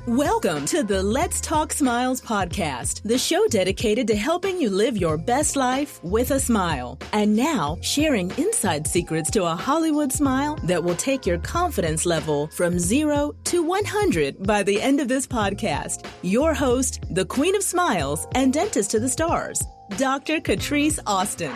Welcome to the Let's Talk Smiles podcast, the show dedicated to helping you live your best life with a smile. And now, sharing inside secrets to a Hollywood smile that will take your confidence level from 0 to 100 by the end of this podcast. Your host, the Queen of Smiles and Dentist to the Stars, Dr. Catrise Austin.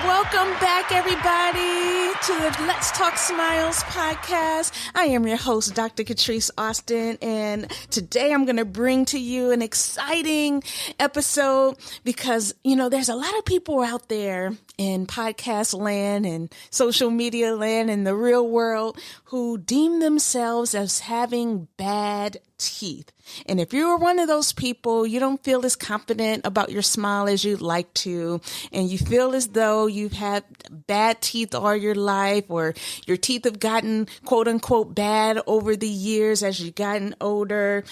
Welcome back, everybody, to the Let's Talk Smiles podcast. I am your host, Dr. Catrise Austin, and today I'm going to bring to you an exciting episode because, there's a lot of people out there in podcast land and social media land and the real world who deem themselves as having bad teeth. And if you're one of those people, you don't feel as confident about your smile as you'd like to, and you feel as though you've had bad teeth all your life, or your teeth have gotten quote unquote bad over the years as you've gotten older.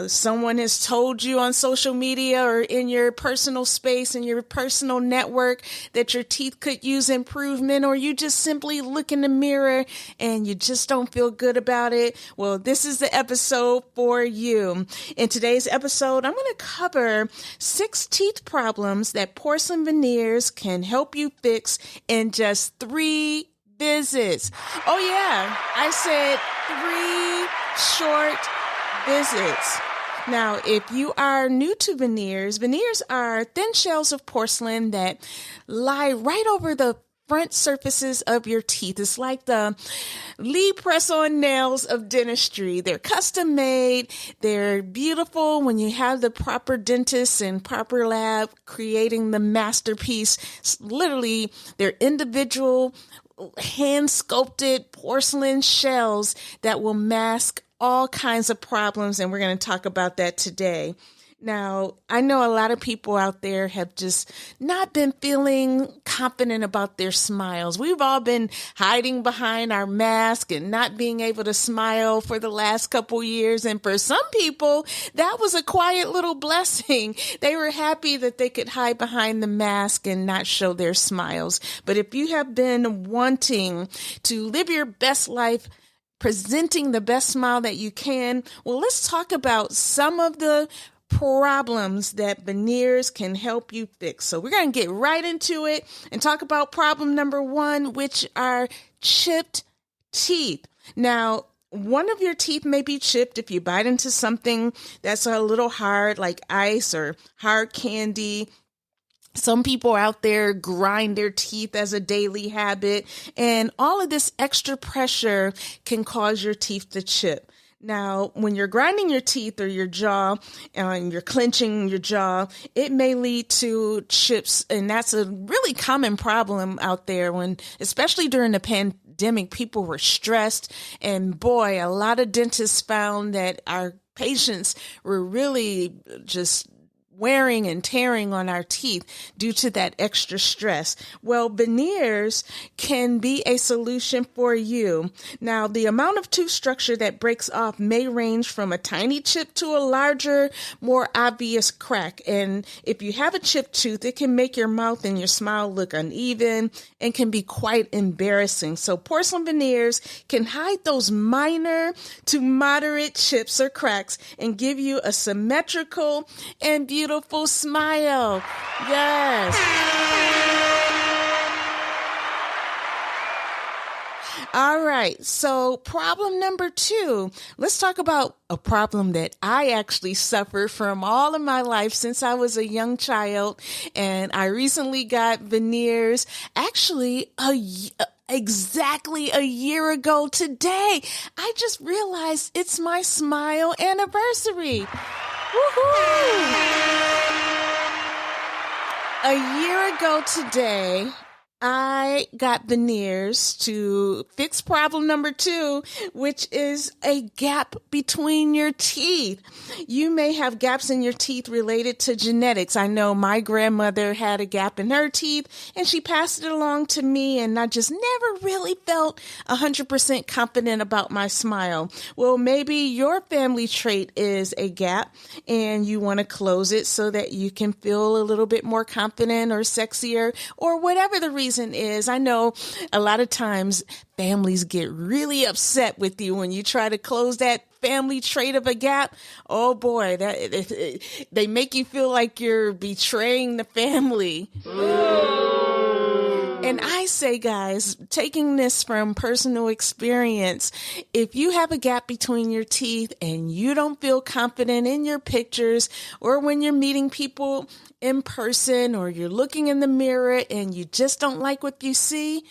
Someone has told you on social media or in your personal space, in your personal network, that your teeth could use improvement, or you just simply look in the mirror and you just don't feel good about it. Well, this is the episode for you. In today's episode, I'm going to cover 6 teeth problems that Porcelain Veneers can help you fix in just 3 visits. Oh yeah, I said 3 short visits. Now, if you are new to veneers, veneers are thin shells of porcelain that lie right over the front surfaces of your teeth. It's like the lead press-on nails of dentistry. They're custom made. They're beautiful when you have the proper dentist and proper lab creating the masterpiece. Literally, they're individual hand-sculpted porcelain shells that will mask all kinds of problems, and we're going to talk about that today. Now, I know a lot of people out there have just not been feeling confident about their smiles. We've all been hiding behind our mask and not being able to smile for the last couple years. And for some people, that was a quiet little blessing. They were happy that they could hide behind the mask and not show their smiles. But if you have been wanting to live your best life, presenting the best smile that you can, well, let's talk about some of the problems that veneers can help you fix. So we're going to get right into it and talk about problem number 1, which are chipped teeth. Now, one of your teeth may be chipped if you bite into something that's a little hard, like ice or hard candy. Some people out there grind their teeth as a daily habit, and all of this extra pressure can cause your teeth to chip. Now, when you're grinding your teeth or your jaw and you're clenching your jaw, it may lead to chips. And that's a really common problem out there especially during the pandemic, people were stressed. And boy, a lot of dentists found that our patients were really just wearing and tearing on our teeth due to that extra stress. Well, veneers can be a solution for you. Now, the amount of tooth structure that breaks off may range from a tiny chip to a larger, more obvious crack. And if you have a chipped tooth, it can make your mouth and your smile look uneven and can be quite embarrassing. So porcelain veneers can hide those minor to moderate chips or cracks and give you a symmetrical and beautiful smile. Yes. All right. So problem number 2, let's talk about a problem that I actually suffered from all of my life since I was a young child. And I recently got veneers, actually exactly a year ago today. I just realized it's my smile anniversary. Woohoo! A year ago today, I got veneers to fix problem number 2, which is a gap between your teeth. You may have gaps in your teeth related to genetics. I know my grandmother had a gap in her teeth and she passed it along to me, and I just never really felt 100% confident about my smile. Well, maybe your family trait is a gap and you want to close it so that you can feel a little bit more confident or sexier or whatever the reason reason is I know a lot of times families get really upset with you when you try to close that family trait of a gap. Oh boy, they make you feel like you're betraying the family. And I say, guys, taking this from personal experience, if you have a gap between your teeth and you don't feel confident in your pictures, or when you're meeting people in person, or you're looking in the mirror and you just don't like what you see,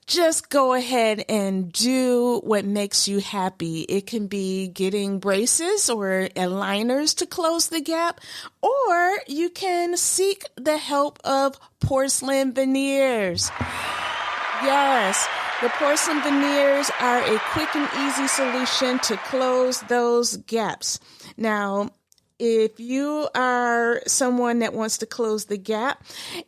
just go ahead and do what makes you happy. It can be getting braces or aligners to close the gap, or you can seek the help of porcelain veneers. Yes, the porcelain veneers are a quick and easy solution to close those gaps. Now, if you are someone that wants to close the gap,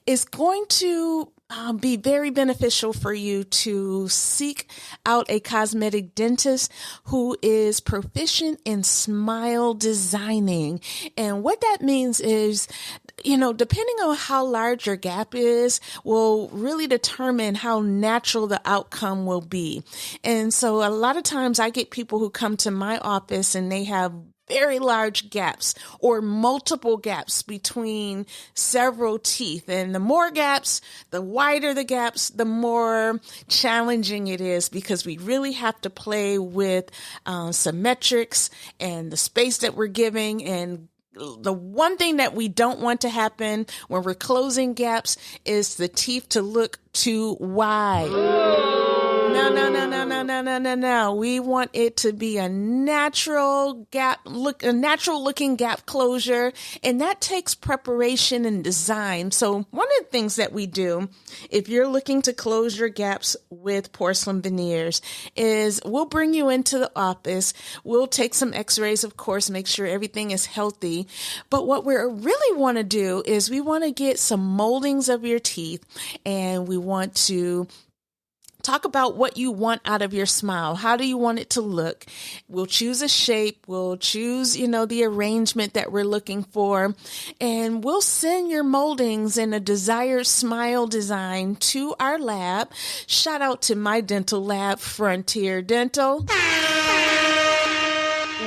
it's going to be very beneficial for you to seek out a cosmetic dentist who is proficient in smile designing. And what that means is, depending on how large your gap is, will really determine how natural the outcome will be. And so a lot of times I get people who come to my office and they have very large gaps or multiple gaps between several teeth. And the more gaps, the wider the gaps, the more challenging it is, because we really have to play with symmetrics and the space that we're giving. And the one thing that we don't want to happen when we're closing gaps is the teeth to look too wide. No. We want it to be a natural looking gap closure, and that takes preparation and design. So one of the things that we do, if you're looking to close your gaps with porcelain veneers, is we'll bring you into the office. We'll take some x-rays, of course, make sure everything is healthy. But what we really want to do is we want to get some moldings of your teeth, and we want to talk about what you want out of your smile. How do you want it to look? We'll choose a shape. We'll choose, the arrangement that we're looking for. And we'll send your moldings in a desired smile design to our lab. Shout out to my dental lab, Frontier Dental.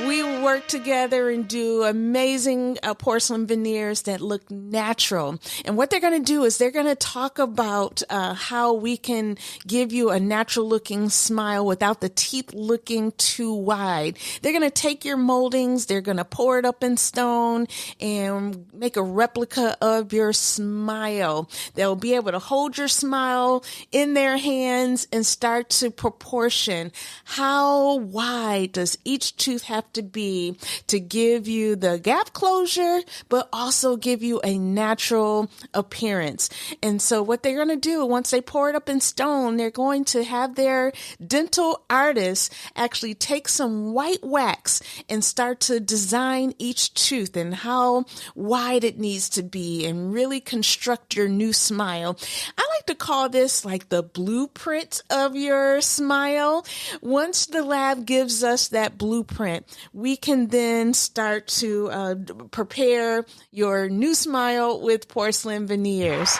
We work together and do amazing porcelain veneers that look natural. And what they're going to do is they're going to talk about how we can give you a natural looking smile without the teeth looking too wide. They're going to take your moldings, they're going to pour it up in stone and make a replica of your smile. They'll be able to hold your smile in their hands and start to proportion. How wide does each tooth have to be to give you the gap closure, but also give you a natural appearance? And so what they're going to do, once they pour it up in stone, they're going to have their dental artists actually take some white wax and start to design each tooth and how wide it needs to be and really construct your new smile. I like to call this like the blueprint of your smile. Once the lab gives us that blueprint, we can then start to prepare your new smile with porcelain veneers.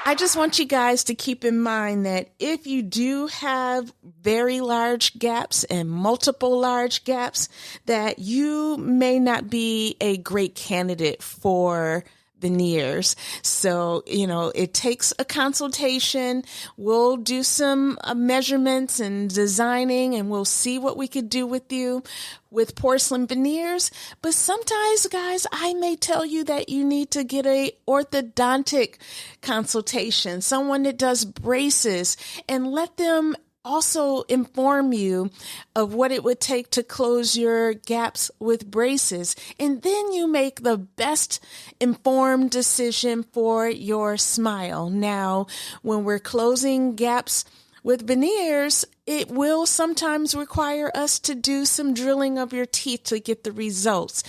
I just want you guys to keep in mind that if you do have very large gaps and multiple large gaps, that you may not be a great candidate for veneers. So, it takes a consultation. We'll do some measurements and designing, and we'll see what we could do with you with porcelain veneers. But sometimes, guys, I may tell you that you need to get a orthodontic consultation, someone that does braces, and let them also inform you of what it would take to close your gaps with braces. And then you make the best informed decision for your smile. Now, when we're closing gaps with veneers, it will sometimes require us to do some drilling of your teeth to get the results.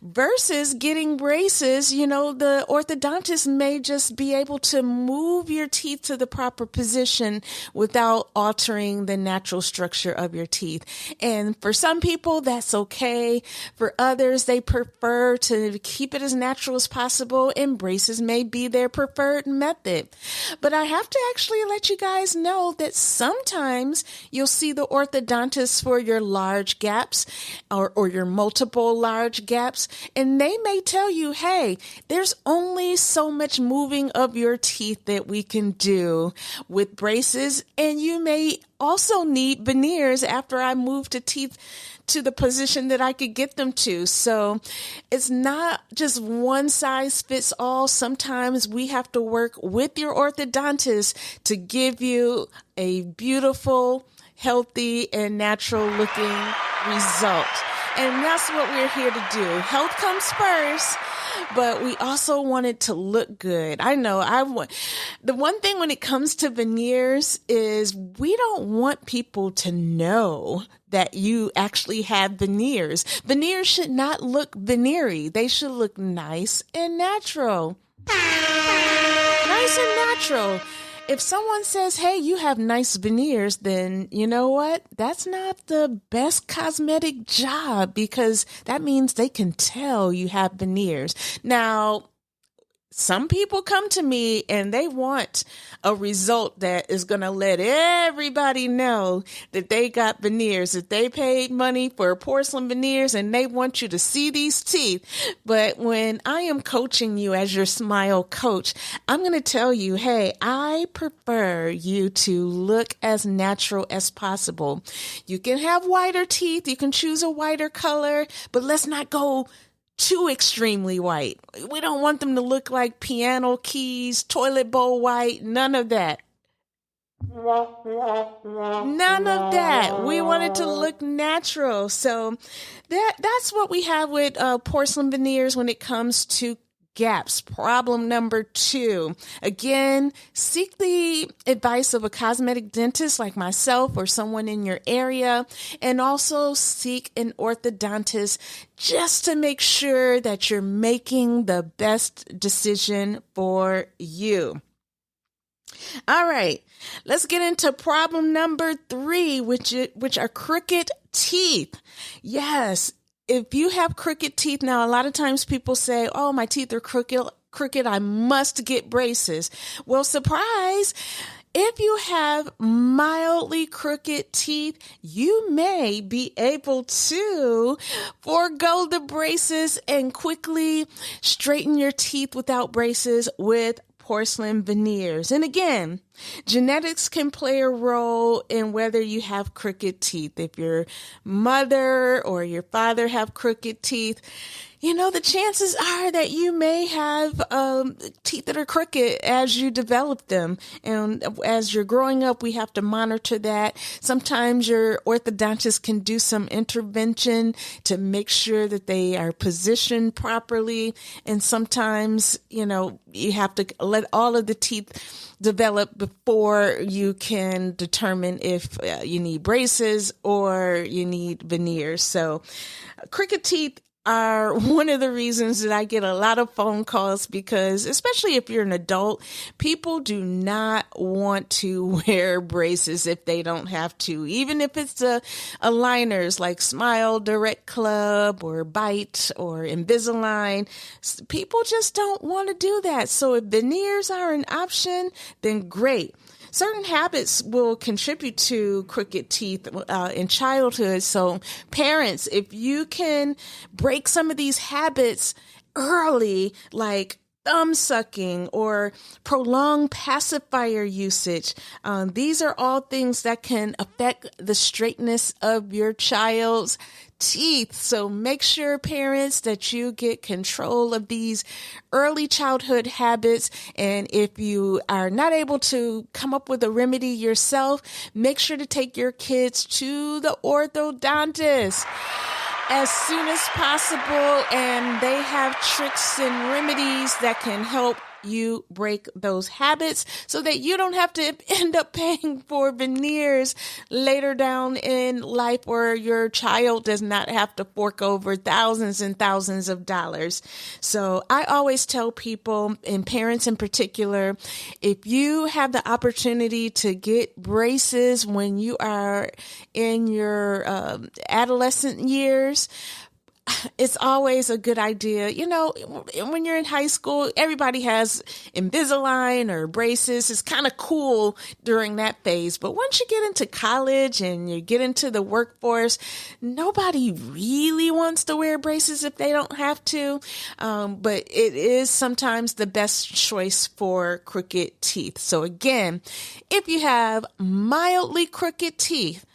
Versus getting braces, the orthodontist may just be able to move your teeth to the proper position without altering the natural structure of your teeth. And for some people, that's okay. For others, they prefer to keep it as natural as possible, and braces may be their preferred method. But I have to actually let you guys know that sometimes you'll see the orthodontist for your large gaps or your multiple large gaps. And they may tell you, hey, there's only so much moving of your teeth that we can do with braces. And you may also need veneers after I move the teeth to the position that I could get them to. So it's not just one size fits all. Sometimes we have to work with your orthodontist to give you a beautiful, healthy, and natural looking result. And that's what we're here to do. Health comes first, but we also want it to look good. I know the one thing when it comes to veneers is we don't want people to know that you actually have veneers. Veneers should not look veneery. They should look nice and natural. Nice and natural. If someone says, hey, you have nice veneers, then you know what? That's not the best cosmetic job, because that means they can tell you have veneers. Now, some people come to me and they want a result that is going to let everybody know that they got veneers, that they paid money for porcelain veneers, and they want you to see these teeth. But when I am coaching you as your smile coach, I'm going to tell you, hey, I prefer you to look as natural as possible. You can have whiter teeth. You can choose a whiter color, but let's not go too extremely white. We don't want them to look like piano keys, toilet bowl white, none of that. None of that. We want it to look natural. So that's what we have with porcelain veneers when it comes to gaps. Problem number 2. Again, seek the advice of a cosmetic dentist like myself or someone in your area, and also seek an orthodontist just to make sure that you're making the best decision for you. All right, let's get into problem number 3, which are crooked teeth. Yes. If you have crooked teeth, now a lot of times people say, oh, my teeth are crooked, I must get braces. Well, surprise, if you have mildly crooked teeth, you may be able to forego the braces and quickly straighten your teeth without braces with porcelain veneers. And again, genetics can play a role in whether you have crooked teeth. If your mother or your father have crooked teeth, the chances are that you may have teeth that are crooked as you develop them. And as you're growing up, we have to monitor that. Sometimes your orthodontist can do some intervention to make sure that they are positioned properly. And sometimes, you have to let all of the teeth develop before you can determine if you need braces or you need veneers. So crooked teeth are one of the reasons that I get a lot of phone calls, because especially if you're an adult, people do not want to wear braces if they don't have to, even if it's aligners like Smile Direct Club or Bite or Invisalign. People just don't want to do that. So if veneers are an option, then great. Certain habits will contribute to crooked teeth in childhood. So parents, if you can break some of these habits early, like thumb sucking or prolonged pacifier usage, these are all things that can affect the straightness of your child's teeth. So make sure, parents, that you get control of these early childhood habits. And if you are not able to come up with a remedy yourself, make sure to take your kids to the orthodontist as soon as possible. And they have tricks and remedies that can help you break those habits so that you don't have to end up paying for veneers later down in life, or your child does not have to fork over thousands and thousands of dollars. So I always tell people, and parents in particular, if you have the opportunity to get braces when you are in your adolescent years, it's always a good idea. You know, when you're in high school, everybody has Invisalign or braces. It's kind of cool during that phase. But once you get into college and you get into the workforce, nobody really wants to wear braces if they don't have to. But it is sometimes the best choice for crooked teeth. So again, if you have mildly crooked teeth,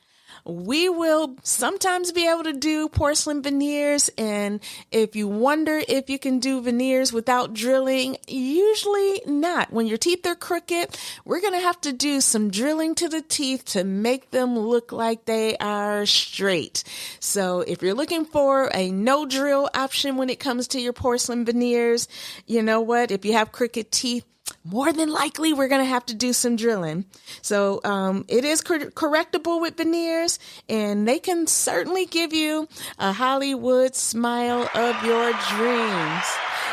we will sometimes be able to do porcelain veneers. And if you wonder if you can do veneers without drilling, usually not. When your teeth are crooked, we're going to have to do some drilling to the teeth to make them look like they are straight. So if you're looking for a no drill option when it comes to your porcelain veneers, you know what? If you have crooked teeth, more than likely, we're going to have to do some drilling. So it is correctable with veneers, and they can certainly give you a Hollywood smile of your dreams.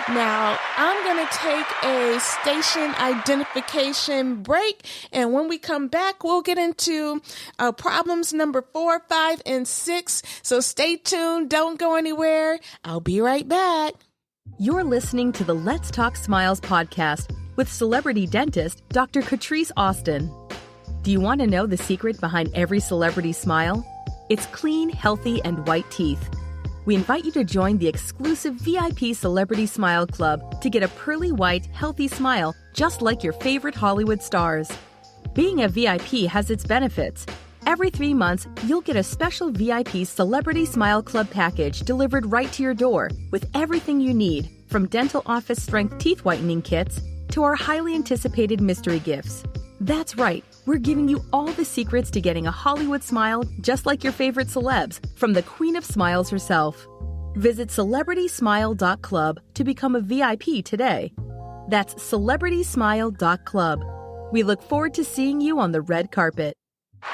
Now, I'm going to take a station identification break, and when we come back, we'll get into problems number 4, 5, and 6. So stay tuned. Don't go anywhere. I'll be right back. You're listening to the Let's Talk Smiles podcast with celebrity dentist Dr. Catrise Austin. Do you want to know the secret behind every celebrity smile? It's clean, healthy, and white teeth. We invite you to join the exclusive VIP Celebrity Smile Club to get a pearly white, healthy smile just like your favorite Hollywood stars. Being a VIP has its benefits. Every 3 months, you'll get a special VIP Celebrity Smile Club package delivered right to your door with everything you need, from dental office strength teeth whitening kits to our highly anticipated mystery gifts. That's right, we're giving you all the secrets to getting a Hollywood smile just like your favorite celebs from the Queen of Smiles herself. Visit celebritysmile.club to become a VIP today. That's celebritysmile.club. We look forward to seeing you on the red carpet. All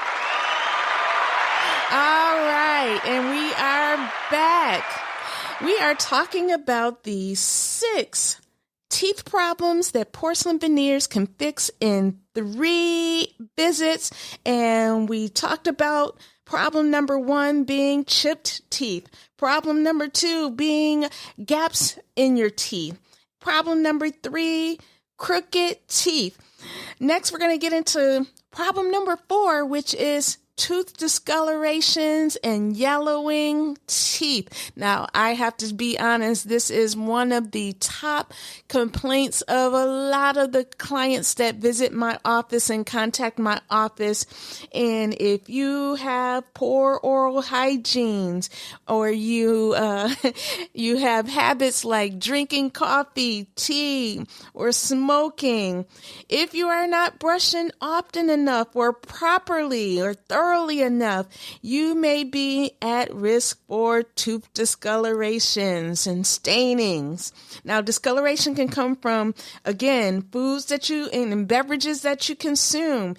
right, and we are back. We are talking about the 6 teeth problems that porcelain veneers can fix in 3 visits. And we talked about problem number 1 being chipped teeth. Problem number 2 being gaps in your teeth. Problem number 3, crooked teeth. Next, we're going to get into problem number 4, which is tooth discolorations and yellowing teeth. Now, I have to be honest, this is one of the top complaints of a lot of the clients that visit my office and contact my office. And if you have poor oral hygiene, or you you have habits like drinking coffee, tea, or smoking, if you are not brushing often enough or properly or thoroughly enough, you may be at risk for tooth discolorations and stainings. Now, discoloration can come from, again, foods that you and beverages that you consume.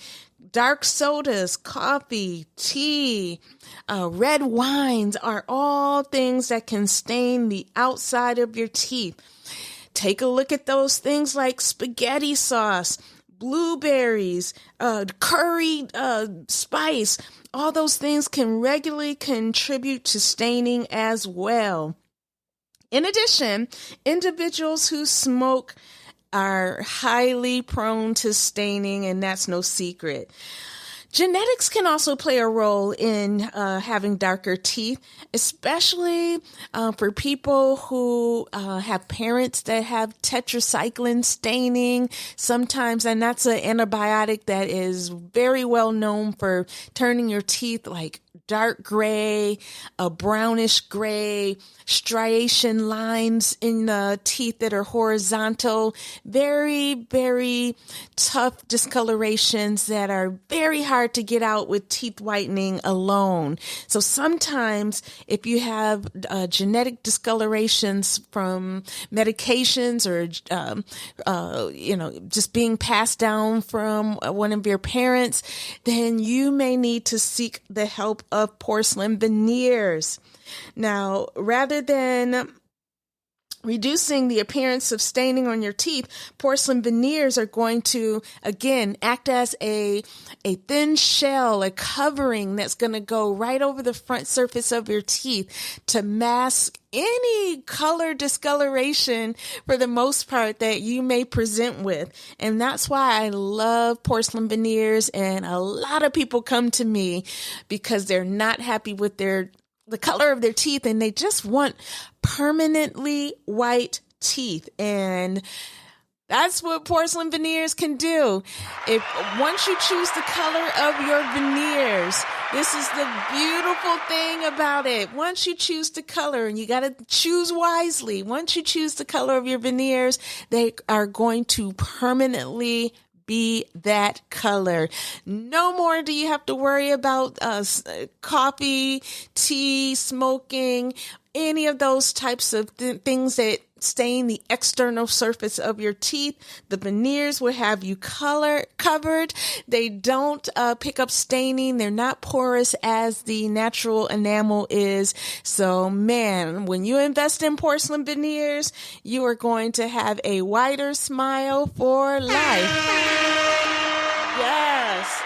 Dark sodas, coffee, tea, red wines are all things that can stain the outside of your teeth. Take a look at those things like spaghetti sauce, blueberries, curry spice. All those things can regularly contribute to staining as well. In addition, individuals who smoke are highly prone to staining, and that's no secret. Genetics can also play a role in having darker teeth, especially for people who have parents that have tetracycline staining sometimes, and that's an antibiotic that is very well known for turning your teeth like dark gray, a brownish gray, striation lines in the teeth that are horizontal, very, very tough discolorations that are very hard hard to get out with teeth whitening alone. So sometimes if you have genetic discolorations from medications or, just being passed down from one of your parents, then you may need to seek the help of porcelain veneers. Now, rather than reducing the appearance of staining on your teeth, porcelain veneers are going to, again, act as a thin shell, a covering that's going to go right over the front surface of your teeth to mask any color discoloration for the most part that you may present with. And that's why I love porcelain veneers. And a lot of people come to me because they're not happy with the color of their teeth and they just want permanently white teeth. And that's what porcelain veneers can do. Once you choose the color of your veneers, this is the beautiful thing about it. Once you choose the color, and you got to choose wisely, once you choose the color of your veneers, they are going to permanently be that color. No more do you have to worry about coffee, tea, smoking, any of those types of things that stain the external surface of your teeth. The veneers will have you covered. They don't pick up staining. They're not porous as the natural enamel is. So man, when you invest in porcelain veneers, you are going to have a whiter smile for life. Yes.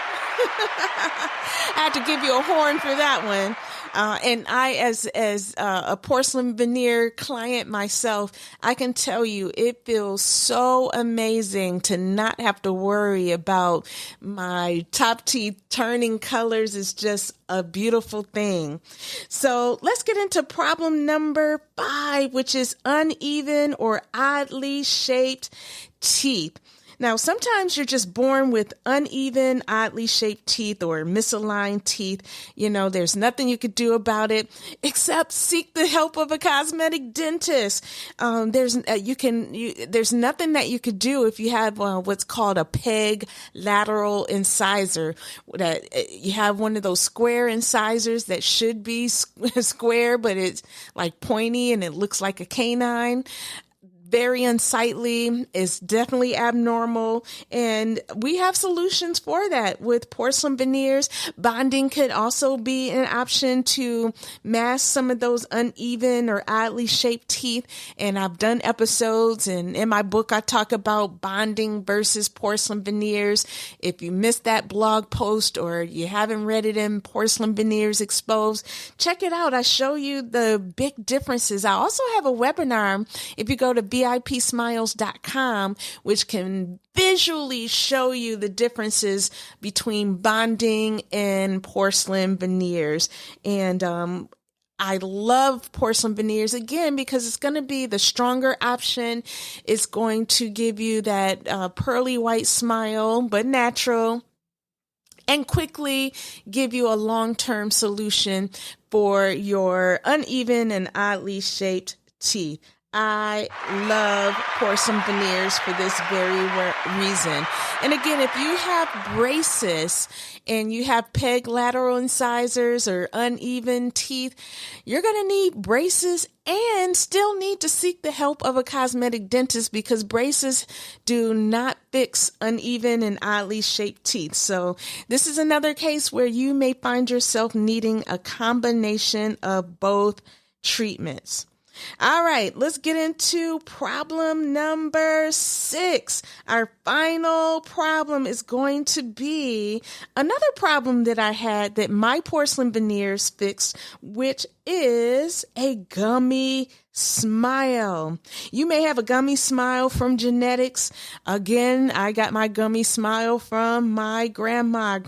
I had to give you a horn for that one. And I, as a porcelain veneer client myself, I can tell you it feels so amazing to not have to worry about my top teeth turning colors. Is just a beautiful thing. So let's get into problem number 5, which is uneven or oddly shaped teeth. Now, sometimes you're just born with uneven, oddly shaped teeth or misaligned teeth. You know, there's nothing you could do about it except seek the help of a cosmetic dentist. There's nothing that you could do if you have what's called a peg lateral incisor. That you have one of those square incisors that should be square, but it's like pointy and it looks like a canine. Very unsightly, is definitely abnormal, and we have solutions for that with porcelain veneers. Bonding could also be an option to mask some of those uneven or oddly shaped teeth, and I've done episodes, and in my book I talk about bonding versus porcelain veneers. If you missed that blog post or you haven't read it in Porcelain Veneers Exposed, check it out. I show you the big differences. I also have a webinar if you go to VIPsmiles.com, which can visually show you the differences between bonding and porcelain veneers. And I love porcelain veneers again because it's going to be the stronger option. It's going to give you that pearly white smile, but natural, and quickly give you a long-term solution for your uneven and oddly shaped teeth. I love porcelain veneers for this very reason. And again, if you have braces and you have peg lateral incisors or uneven teeth, you're going to need braces and still need to seek the help of a cosmetic dentist because braces do not fix uneven and oddly shaped teeth. So this is another case where you may find yourself needing a combination of both treatments. All right, let's get into problem number 6. Our final problem is going to be another problem that I had that my porcelain veneers fixed, which is a gummy smile. You may have a gummy smile from genetics. Again, I got my gummy smile from my Grandma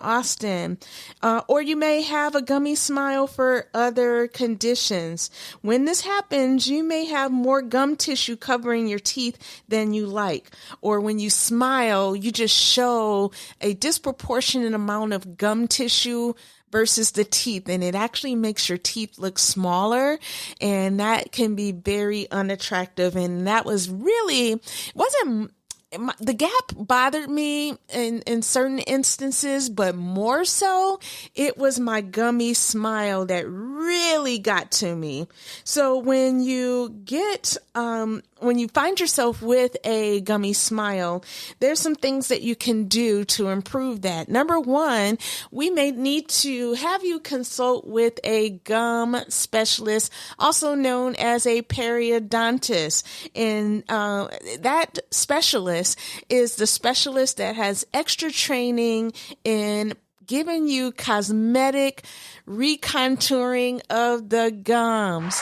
Austin. Or you may have a gummy smile for other conditions. When this happens, you may have more gum tissue covering your teeth than you like. Or when you smile, you just show a disproportionate amount of gum tissue versus the teeth, and it actually makes your teeth look smaller, and that can be very unattractive. And that was really, the gap bothered me in certain instances, but more so, it was my gummy smile that really got to me. So when you when you find yourself with a gummy smile, there's some things that you can do to improve that. Number one, we may need to have you consult with a gum specialist, also known as a periodontist. And that specialist is the specialist that has extra training in giving you cosmetic recontouring of the gums.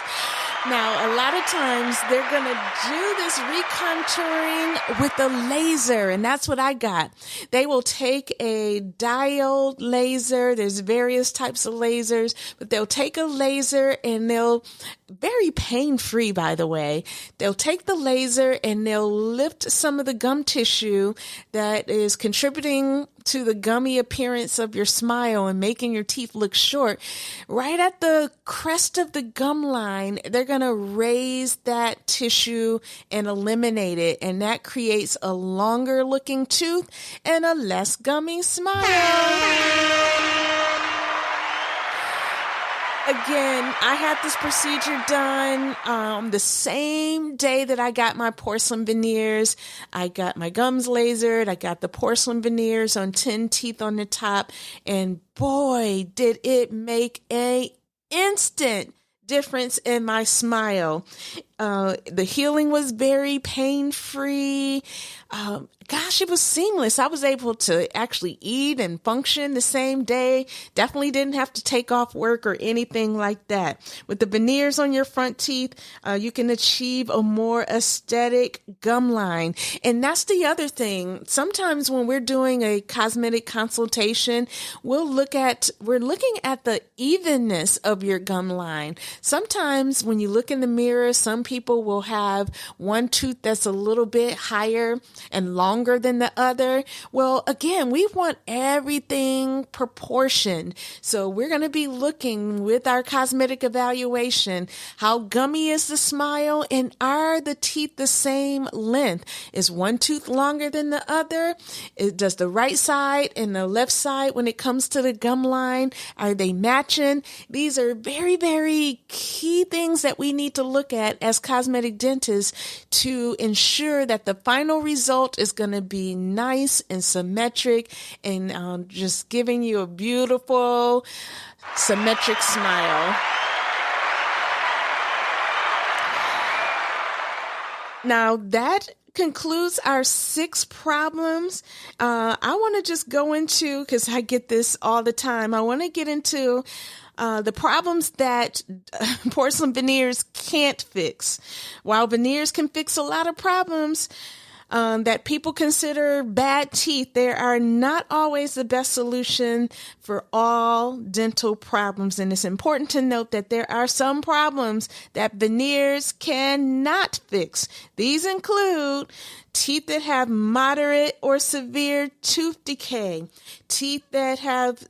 Now, a lot of times they're going to do this recontouring with a laser, and that's what I got. They will take a diode laser. There's various types of lasers, but they'll take a laser and they'll, very pain-free, by the way, they'll take the laser and they'll lift some of the gum tissue that is contributing to the gummy appearance of your smile and making your teeth look short. Right at the crest of the gum line, they're going to raise that tissue and eliminate it. And that creates a longer looking tooth and a less gummy smile. Again, I had this procedure done the same day that I got my porcelain veneers. I got my gums lasered. I got the porcelain veneers on 10 teeth on the top. And boy, did it make an instant difference in my smile. The healing was very pain-free. Gosh, it was seamless. I was able to actually eat and function the same day. Definitely didn't have to take off work or anything like that. With the veneers on your front teeth, you can achieve a more aesthetic gum line. And that's the other thing. Sometimes when we're doing a cosmetic consultation, we're looking at the evenness of your gum line. Sometimes when you look in the mirror, some people will have one tooth that's a little bit higher and longer than the other. Well, again, we want everything proportioned. So we're going to be looking with our cosmetic evaluation, how gummy is the smile and are the teeth the same length? Is one tooth longer than the other? Does the right side and the left side, when it comes to the gum line, are they matching? These are very, very key things that we need to look at as cosmetic dentists to ensure that the final result is going to be nice and symmetric and just giving you a beautiful symmetric smile. Now that concludes our 6 problems. I want to just go into, because I get this all the time, I want to get into the problems that porcelain veneers can't fix. While veneers can fix a lot of problems that people consider bad teeth, they are not always the best solution for all dental problems. And it's important to note that there are some problems that veneers cannot fix. These include teeth that have moderate or severe tooth decay, teeth that have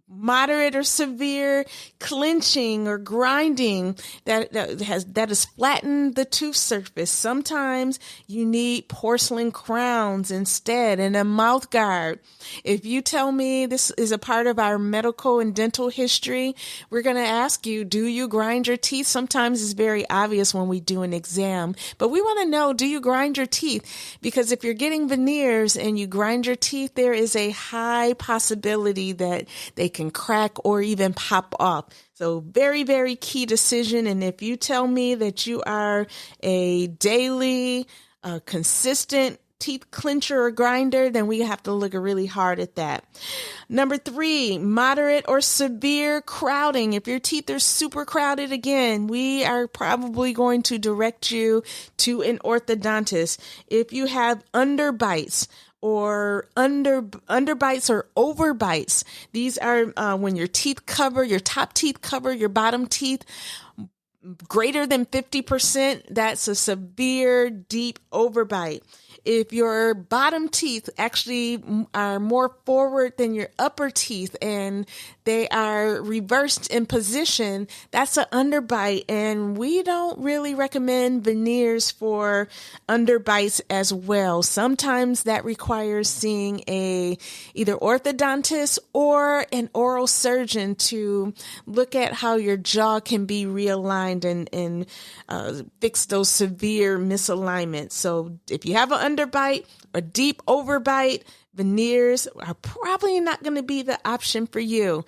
moderate or severe clenching or grinding that has flattened the tooth surface. Sometimes you need porcelain crowns instead and a mouth guard. If you tell me this is a part of our medical and dental history, we're going to ask you, do you grind your teeth? Sometimes it's very obvious when we do an exam, but we want to know, do you grind your teeth? Because if you're getting veneers and you grind your teeth, there is a high possibility that they can crack or even pop off. So very, very key decision. And if you tell me that you are a daily, consistent teeth clencher or grinder, then we have to look really hard at that. Number 3, moderate or severe crowding. If your teeth are super crowded, again, we are probably going to direct you to an orthodontist. If you have underbites or underbites or overbites, these are when your teeth cover, your top teeth cover your bottom teeth greater than 50%, that's a severe deep overbite. If your bottom teeth actually are more forward than your upper teeth and they are reversed in position, that's an underbite. And we don't really recommend veneers for underbites as well. Sometimes that requires seeing either orthodontist or an oral surgeon to look at how your jaw can be realigned and fix those severe misalignments. So if you have an underbite, a deep overbite, veneers are probably not going to be the option for you.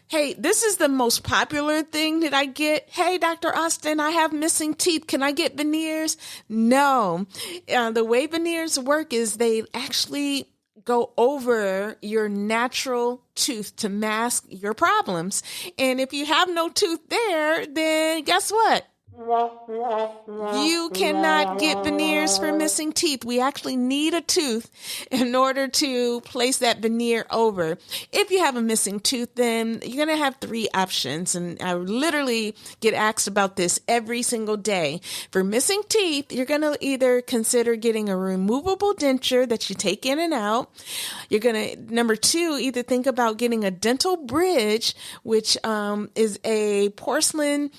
Hey, this is the most popular thing that I get. Hey, Dr. Austin, I have missing teeth. Can I get veneers? No. The way veneers work is they actually go over your natural tooth to mask your problems. And if you have no tooth there, then guess what? You cannot get veneers for missing teeth. We actually need a tooth in order to place that veneer over. If you have a missing tooth, then you're going to have 3 options. And I literally get asked about this every single day. For missing teeth, you're going to either consider getting a removable denture that you take in and out. You're going to, number 2, either think about getting a dental bridge, which is a porcelain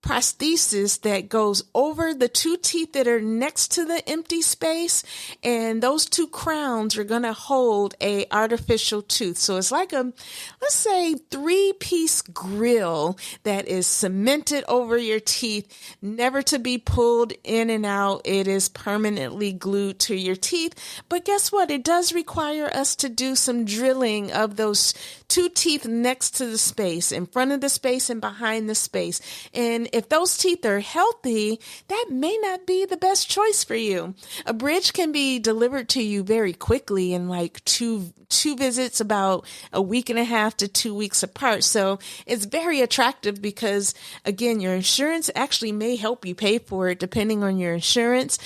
prosthesis that goes over the 2 teeth that are next to the empty space, and those 2 crowns are going to hold a artificial tooth. So it's like a, let's say, 3-piece grill that is cemented over your teeth, never to be pulled in and out. It is permanently glued to your teeth. But guess what? It does require us to do some drilling of those 2 teeth next to the space, in front of the space and behind the space. And if those teeth are healthy, that may not be the best choice for you. A bridge can be delivered to you very quickly in like two visits, about a week and a half to 2 weeks apart. So it's very attractive because, again, your insurance actually may help you pay for it depending on your insurance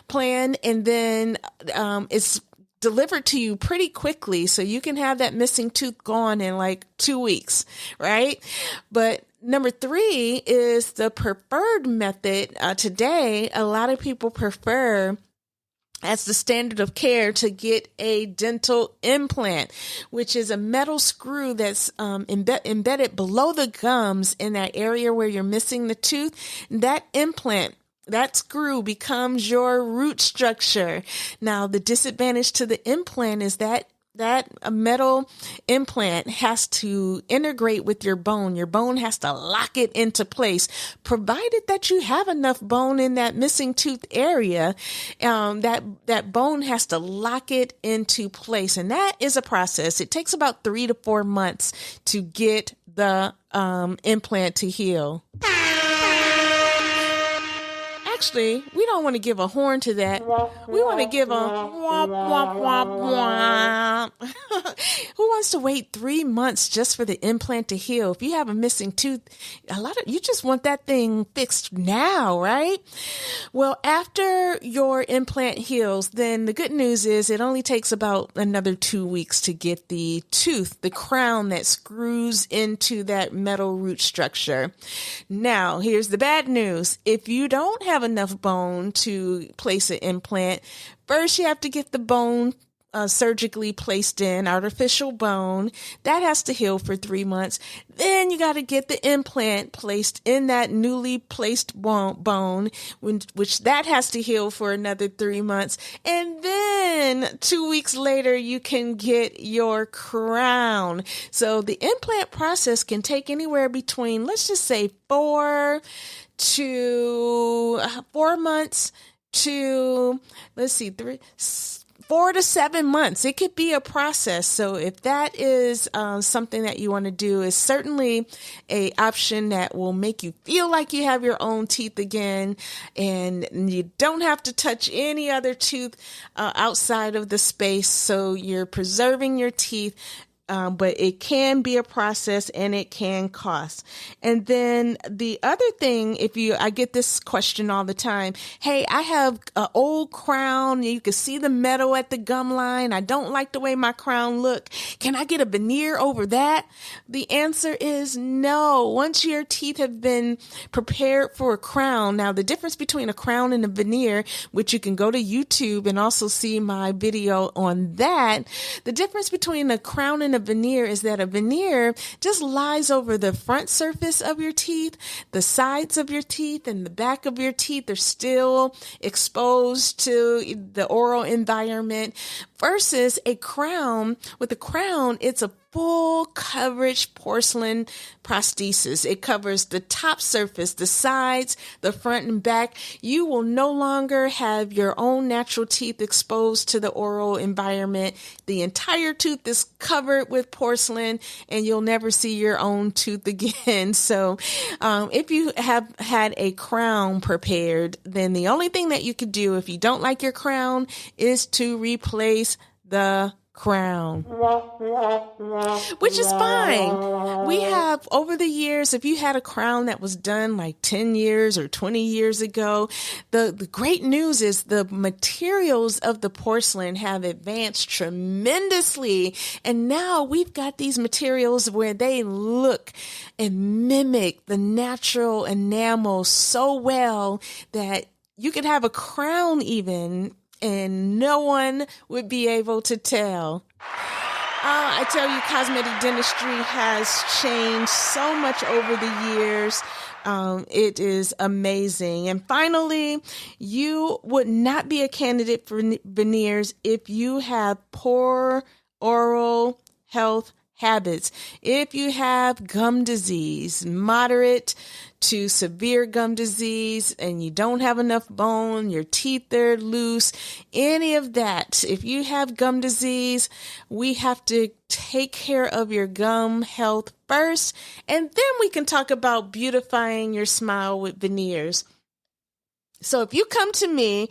plan. And then it's delivered to you pretty quickly, so you can have that missing tooth gone in like 2 weeks, right? But number 3 is the preferred method. Today, a lot of people prefer, as the standard of care, to get a dental implant, which is a metal screw that's embedded below the gums in that area where you're missing the tooth. That implant, that screw, becomes your root structure. Now, the disadvantage to the implant is that a metal implant has to integrate with your bone. Your bone has to lock it into place, provided that you have enough bone in that missing tooth area. That bone has to lock it into place, and that is a process. It takes about 3 to 4 months to get the implant to heal. Actually, we don't want to give a horn to that. We want to give a womp, womp, womp, womp. Who wants to wait 3 months just for the implant to heal? If you have a missing tooth, you just want that thing fixed now, right? Well, after your implant heals, then the good news is it only takes about another 2 weeks to get the tooth, the crown that screws into that metal root structure. Now, here's the bad news. If you don't have enough bone to place an implant, first you have to get the bone surgically placed in, artificial bone. That has to heal for 3 months. Then you got to get the implant placed in that newly placed bone, which that has to heal for another 3 months. And then 2 weeks later, you can get your crown. So the implant process can take anywhere between, let's just say, 4 months to, 4 to 7 months. It could be a process. So if that is something that you want to do, is certainly a option that will make you feel like you have your own teeth again, and you don't have to touch any other tooth outside of the space. So you're preserving your teeth but it can be a process and it can cost. And then the other thing, I get this question all the time. Hey, I have an old crown. You can see the metal at the gum line. I don't like the way my crown look. Can I get a veneer over that? The answer is no. Once your teeth have been prepared for a crown. Now, the difference between a crown and a veneer, which you can go to YouTube and also see my video on that. The difference between a crown and a veneer is that a veneer just lies over the front surface of your teeth, the sides of your teeth, and the back of your teeth are still exposed to the oral environment versus a crown. With a crown, it's a full coverage porcelain prosthesis. It covers the top surface, the sides, the front and back. You will no longer have your own natural teeth exposed to the oral environment. The entire tooth is covered with porcelain and you'll never see your own tooth again. So if you have had a crown prepared, then the only thing that you could do if you don't like your crown is to replace the crown, which is fine. We have over the years, if you had a crown that was done like 10 years or 20 years ago, the great news is the materials of the porcelain have advanced tremendously. And now we've got these materials where they look and mimic the natural enamel so well that you could have a crown even and no one would be able to tell. I tell you, cosmetic dentistry has changed so much over the years. It is amazing. And finally, you would not be a candidate for veneers if you have poor oral health habits. If you have gum disease, moderate to severe gum disease, and you don't have enough bone, your teeth are loose, any of that. If you have gum disease, we have to take care of your gum health first, and then we can talk about beautifying your smile with veneers. So if you come to me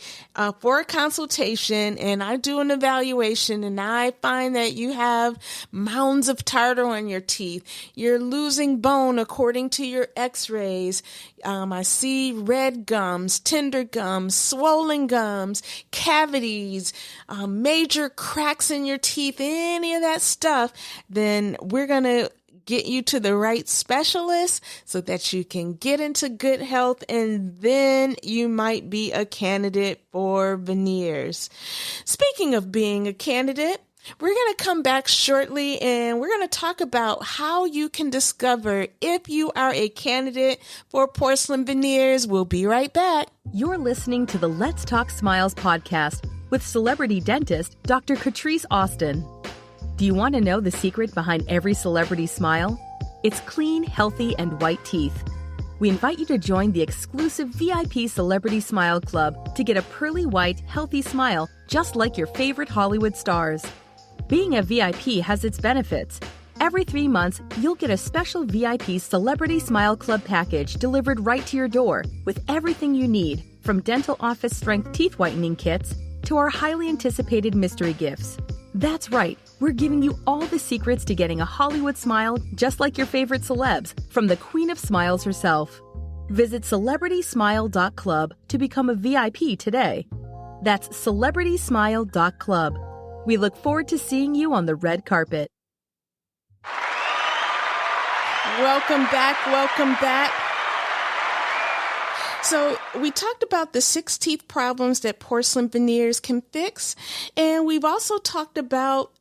for a consultation and I do an evaluation and I find that you have mounds of tartar on your teeth, you're losing bone according to your x-rays, I see red gums, tender gums, swollen gums, cavities, major cracks in your teeth, any of that stuff, then we're going to get you to the right specialist so that you can get into good health, and then you might be a candidate for veneers. Speaking of being a candidate, we're going to come back shortly and we're going to talk about how you can discover if you are a candidate for porcelain veneers. We'll be right back. You're listening to the Let's Talk Smiles podcast with celebrity dentist Dr. Catrise Austin. Do you want to know the secret behind every celebrity smile? It's clean, healthy, and white teeth. We invite you to join the exclusive VIP Celebrity Smile Club to get a pearly white, healthy smile just like your favorite Hollywood stars. Being a VIP has its benefits. Every 3 months, you'll get a special VIP Celebrity Smile Club package delivered right to your door with everything you need, from dental office strength teeth whitening kits to our highly anticipated mystery gifts. That's right, we're giving you all the secrets to getting a Hollywood smile just like your favorite celebs from the Queen of Smiles herself. Visit celebritysmile.club to become a VIP today. That's celebritysmile.club. We look forward to seeing you on the red carpet. Welcome back. Welcome back. So we talked about the 6 teeth problems that porcelain veneers can fix, and we've also talked about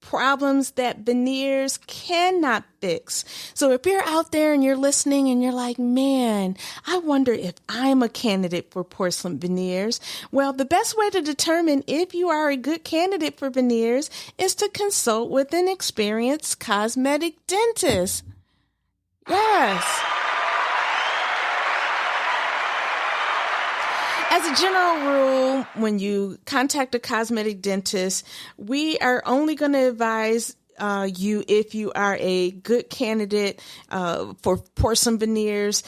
problems that veneers cannot fix. So if you're out there and you're listening and you're like, man, I wonder if I'm a candidate for porcelain veneers. Well, the best way to determine if you are a good candidate for veneers is to consult with an experienced cosmetic dentist. Yes. As a general rule, when you contact a cosmetic dentist, we are only going to advise you if you are a good candidate for porcelain veneers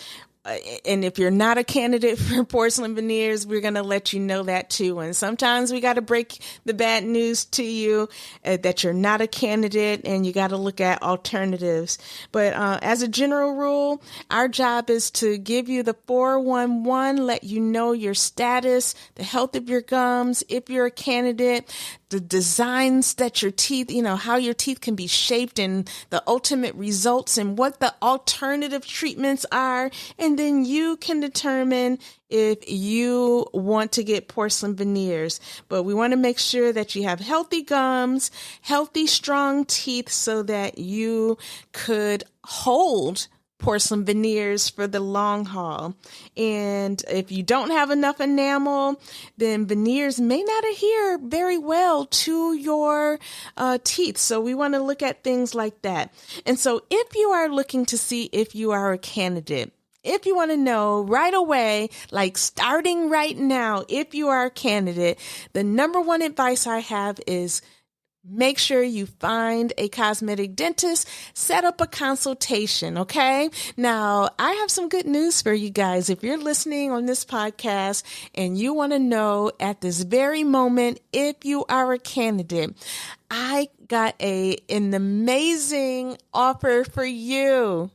and if you're not a candidate for porcelain veneers, we're going to let you know that too. And sometimes we got to break the bad news to you that you're not a candidate and you got to look at alternatives. But as a general rule, our job is to give you the 411, let you know your status, the health of your gums, if you're a candidate, the designs that your teeth, how your teeth can be shaped and the ultimate results and what the alternative treatments are. And then you can determine if you want to get porcelain veneers. But we want to make sure that you have healthy gums, healthy, strong teeth so that you could hold porcelain veneers for the long haul. And if you don't have enough enamel, then veneers may not adhere very well to your teeth. So we want to look at things like that. And so if you are looking to see if you are a candidate, if you want to know right away, like starting right now, if you are a candidate, the number one advice I have is make sure you find a cosmetic dentist, set up a consultation, okay? Now, I have some good news for you guys. If you're listening on this podcast and you want to know at this very moment if you are a candidate, I got an amazing offer for you.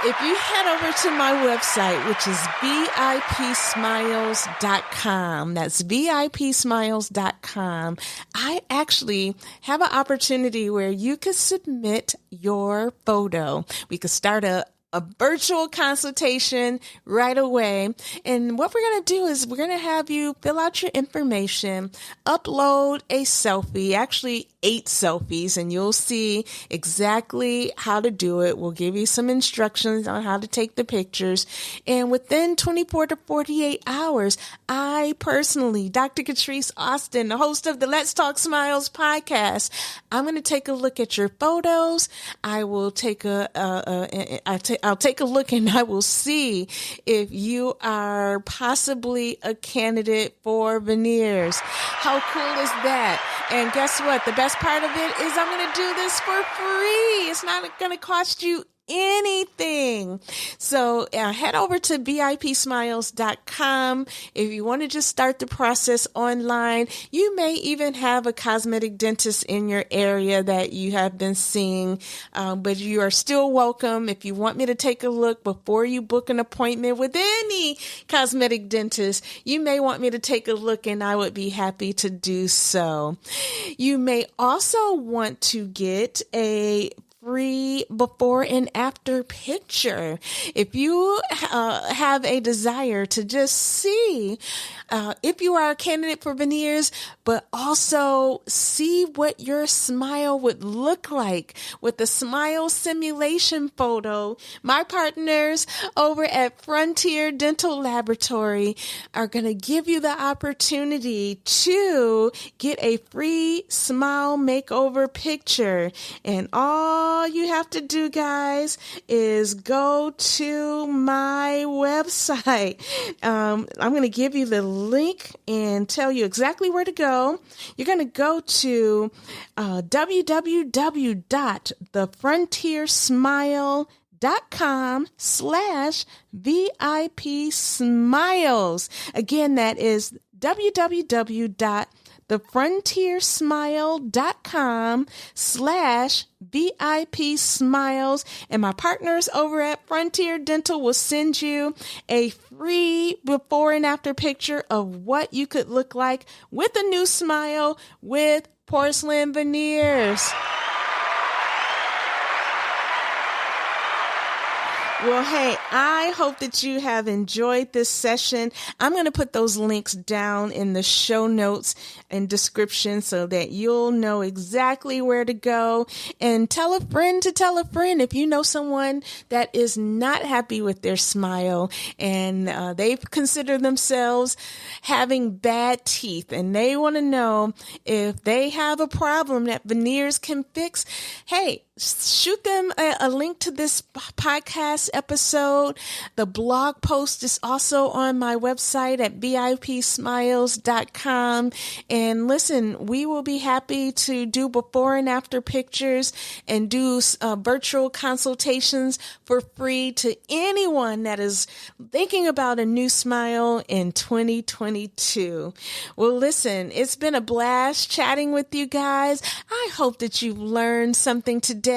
If you head over to my website, which is VIPsmiles.com, that's VIPsmiles.com, I actually have an opportunity where you could submit your photo. We could start a virtual consultation right away. And what we're going to do is we're going to have you fill out your information, upload a selfie, actually 8 selfies, and you'll see exactly how to do it. We'll give you some instructions on how to take the pictures. And within 24 to 48 hours, I personally, Dr. Catrise Austin, the host of the Let's Talk Smiles podcast, I'm going to take a look at your photos. I will take I'll take a look and I will see if you are possibly a candidate for veneers. How cool is that? And guess what? The best part of it is I'm going to do this for free. It's not going to cost you anything. So head over to VIPsmiles.com. If you want to just start the process online, you may even have a cosmetic dentist in your area that you have been seeing, but you are still welcome. If you want me to take a look before you book an appointment with any cosmetic dentist, you may want me to take a look and I would be happy to do so. You may also want to get a free before and after picture. If you have a desire to just see if you are a candidate for veneers, but also see what your smile would look like with the smile simulation photo, my partners over at Frontier Dental Laboratory are going to give you the opportunity to get a free smile makeover picture. And all you have to do, guys, is go to my website. I'm going to give you the link and tell you exactly where to go. You're going to go to www.thefrontiersmile.com/VIP smiles. Again, that is www.thefrontiersmile.com/VIP smiles. And my partners over at Frontier Dental will send you a free before and after picture of what you could look like with a new smile with porcelain veneers. Well, hey, I hope that you have enjoyed this session. I'm going to put those links down in the show notes and description so that you'll know exactly where to go. And tell a friend to tell a friend if you know someone that is not happy with their smile and they consider themselves having bad teeth and they want to know if they have a problem that veneers can fix. Hey, shoot them a link to this podcast episode. The blog post is also on my website at vipsmiles.com. And listen, we will be happy to do before and after pictures and do virtual consultations for free to anyone that is thinking about a new smile in 2022. Well, listen, it's been a blast chatting with you guys. I hope that you've learned something today.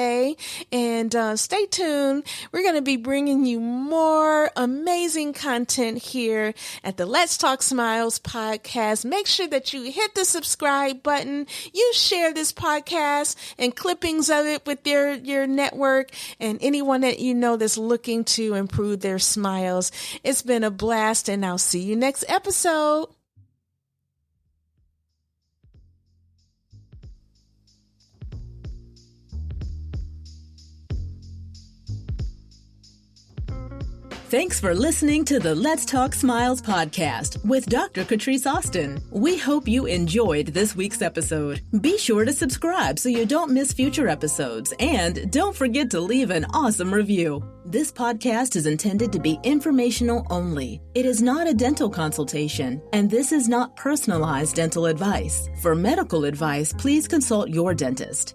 And stay tuned. We're going to be bringing you more amazing content here at the Let's Talk Smiles podcast. Make sure that you hit the subscribe button. You share this podcast and clippings of it with your network and anyone that you know that's looking to improve their smiles. It's been a blast, and I'll see you next episode. Thanks for listening to the Let's Talk Smiles podcast with Dr. Catrise Austin. We hope you enjoyed this week's episode. Be sure to subscribe so you don't miss future episodes, and don't forget to leave an awesome review. This podcast is intended to be informational only. It is not a dental consultation, and this is not personalized dental advice. For medical advice, please consult your dentist.